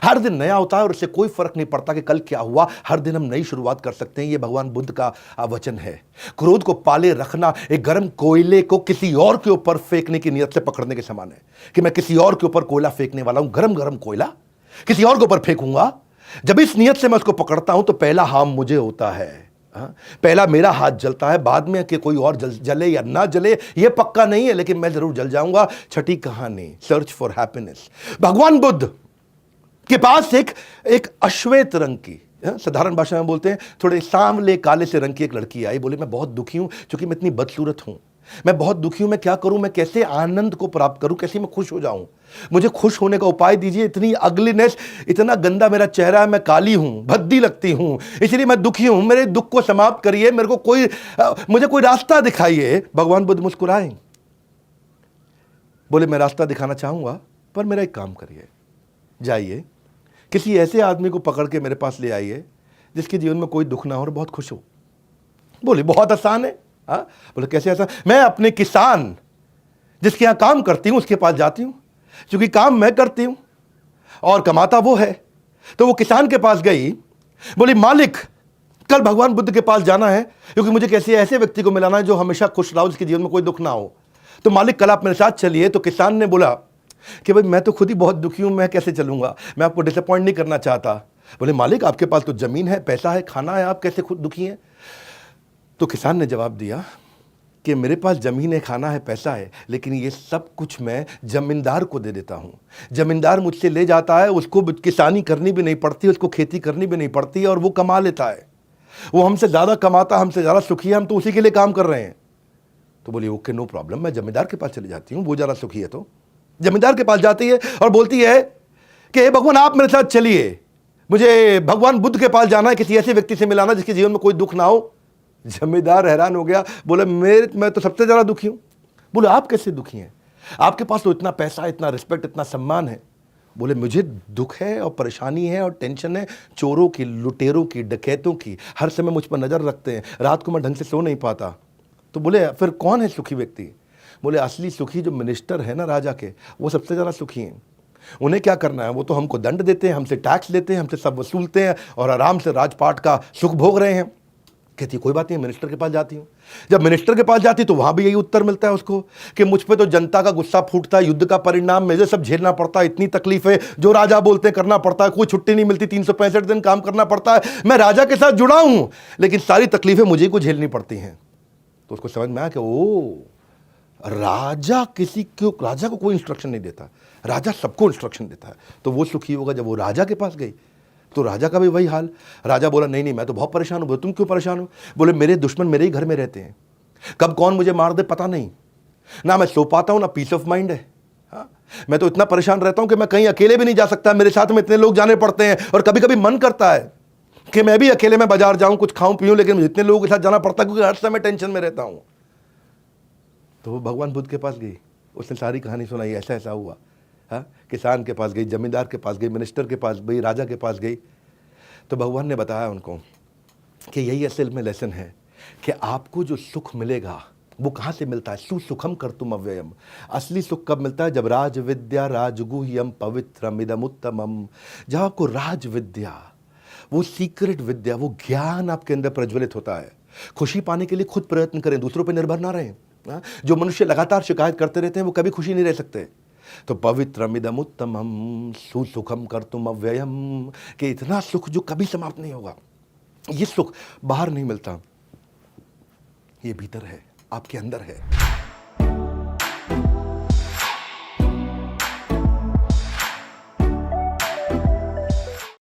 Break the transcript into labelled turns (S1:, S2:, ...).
S1: हर दिन नया होता है और इससे कोई फर्क नहीं पड़ता कि कल क्या हुआ, हर दिन हम नई शुरुआत कर सकते हैं। ये भगवान बुद्ध का वचन है। क्रोध को पाले रखना एक गर्म कोयले को किसी और के ऊपर फेंकने की नियत से पकड़ने के समान है कि मैं किसी और के ऊपर कोयला फेंकने वाला हूं, गरम गरम कोयला किसी और के ऊपर फेंकूंगा। जब इस नियत से मैं उसको पकड़ता हूं तो पहला हार्म मुझे होता है। पहला मेरा हाथ जलता है, बाद में कि कोई और जले या ना जले ये पक्का नहीं है, लेकिन मैं जरूर जल जाऊंगा। छठी कहानी, सर्च फॉर हैप्पीनेस। भगवान बुद्ध के पास एक अश्वेत रंग की, साधारण भाषा में बोलते हैं थोड़े सांवले काले से रंग की एक लड़की आई। बोले मैं बहुत दुखी हूं क्योंकि मैं इतनी बदसूरत हूं, मैं बहुत दुखी हूं, मैं क्या करूं, मैं कैसे आनंद को प्राप्त करूं, कैसे मैं खुश हो जाऊं, मुझे खुश होने का उपाय दीजिए। इतनी अगलीनेस, इतना गंदा मेरा चेहरा है, मैं काली हूं, भद्दी लगती हूं, इसलिए मैं दुखी हूं, मेरे दुख को समाप्त करिए, मेरे को मुझे कोई रास्ता दिखाइए। भगवान बुद्ध मुस्कुराए, बोले मैं रास्ता दिखाना चाहूंगा, पर मेरा एक काम करिए, जाइए किसी ऐसे आदमी को पकड़ के मेरे पास ले आइए जिसके जीवन में कोई दुख ना हो और बहुत खुश हो। बोले बहुत आसान है। बोले कैसे आसान? मैं अपने किसान जिसके यहां काम करती हूं उसके पास जाती हूं, क्योंकि काम मैं करती हूं और कमाता वो है। तो वो किसान के पास गई, बोली मालिक कल भगवान बुद्ध के पास जाना है क्योंकि मुझे किसी ऐसे व्यक्ति को मिलाना है जो हमेशा खुश रहा, उसके जीवन में कोई दुख ना हो। तो मालिक कल आप मेरे साथ चलिए। तो किसान ने बोला कि भाई मैं तो खुद ही बहुत दुखी हूं, मैं कैसे चलूंगा, मैं आपको डिसअपॉइंट नहीं करना चाहता। बोले मालिक आपके पास तो जमीन है, पैसा है, खाना है, आप कैसे खुद दुखी हैं? तो किसान ने जवाब दिया कि मेरे पास जमीन है, खाना है, पैसा है, लेकिन ये सब कुछ मैं जमींदार को दे देता हूं। जमींदार मुझसे ले जाता है, उसको किसानी करनी भी नहीं पड़ती, उसको खेती करनी भी नहीं पड़ती और वो कमा लेता है। वो हमसे ज़्यादा कमाता, हमसे ज़्यादा सुखी है, हम तो उसी के लिए काम कर रहे हैं। तो बोली ओके नो प्रॉब्लम, मैं जमींदार के पास चली जाती हूँ, वो ज़्यादा सुखी है। तो जमींदार के पास जाती है और बोलती है कि भगवान आप मेरे साथ चलिए, मुझे भगवान बुद्ध के पास जाना है, किसी ऐसे व्यक्ति से मिलाना जिसके जीवन में कोई दुख ना हो। जमींदार हैरान हो गया, बोले मैं तो सबसे ज्यादा दुखी हूं। बोले आप कैसे दुखी हैं, आपके पास तो इतना पैसा, इतना रिस्पेक्ट, इतना सम्मान है। बोले मुझे दुख है और परेशानी है और टेंशन है, चोरों की, लुटेरों की, डकैतों की, हर समय मुझ पर नजर रखते हैं, रात को मैं ढंग से सो नहीं पाता। तो बोले फिर कौन है सुखी व्यक्ति? बोले असली सुखी जो मिनिस्टर है ना राजा के, वो सबसे ज्यादा सुखी हैं। उन्हें क्या करना है, वो तो हमको दंड देते हैं, हमसे टैक्स लेते हैं, हमसे सब वसूलते हैं और आराम से राजपाट का सुख भोग रहे हैं। कहती कोई बात नहीं, मिनिस्टर के पास जाती हूँ। जब मिनिस्टर के पास जाती तो वहां भी यही उत्तर मिलता है उसको कि मुझ पे तो जनता का गुस्सा फूटता है, युद्ध का परिणाम मुझे सब झेलना पड़ता है, इतनी तकलीफें जो राजा बोलते हैं करना पड़ता है, कोई छुट्टी नहीं मिलती, 365 दिन काम करना पड़ता है, मैं राजा के साथ जुड़ा हूं लेकिन सारी तकलीफें मुझे को झेलनी पड़ती हैं। तो उसको समझ में आया कि ओ राजा राजा को कोई इंस्ट्रक्शन नहीं देता, राजा सबको इंस्ट्रक्शन देता है। तो वो सुखी होगा। जब वो राजा के पास गई तो राजा का भी वही हाल। राजा बोला नहीं नहीं मैं तो बहुत परेशान हूं। बोले तुम क्यों परेशान हो? बोले मेरे दुश्मन मेरे ही घर में रहते हैं, कब कौन मुझे मार दे पता नहीं, ना मैं सो पाता हूं ना पीस ऑफ माइंड है। मैं तो इतना परेशान रहता हूं कि मैं कहीं अकेले भी नहीं जा सकता, मेरे साथ में इतने लोग जाने पड़ते हैं और कभी कभी मन करता है कि मैं भी अकेले में बाजार जाऊं, कुछ खाऊं पीऊं, लेकिन इतने लोगों के साथ जाना पड़ता है क्योंकि हर समय टेंशन में रहता हूं। तो वो भगवान बुद्ध के पास गई, उसने सारी कहानी सुनाई, ऐसा ऐसा हुआ। किसान के पास गई, जमींदार के पास गई, मिनिस्टर के पास गई, राजा के पास गई। तो भगवान ने बताया उनको कि यही असल में लेसन है कि आपको जो सुख मिलेगा वो कहाँ से मिलता है? सुसुखम कर्तुम अव्ययम। असली सुख कब मिलता है? जब राज विद्या राजगुह्यम पवित्रम इदम उत्तमम। जब आपको राज विद्या, वो सीक्रेट विद्या, वो ज्ञान आपके अंदर प्रज्वलित होता है। खुशी पाने के लिए खुद प्रयत्न करें, दूसरों पर निर्भर ना रहें। जो मनुष्य लगातार शिकायत करते रहते हैं वो कभी खुशी नहीं रह सकते। तो पवित्रमिदम उत्तमम सुसुखम कर्तुम अव्ययम, कि इतना सुख जो कभी समाप्त नहीं होगा। ये सुख बाहर नहीं मिलता, ये भीतर है, आपके अंदर है।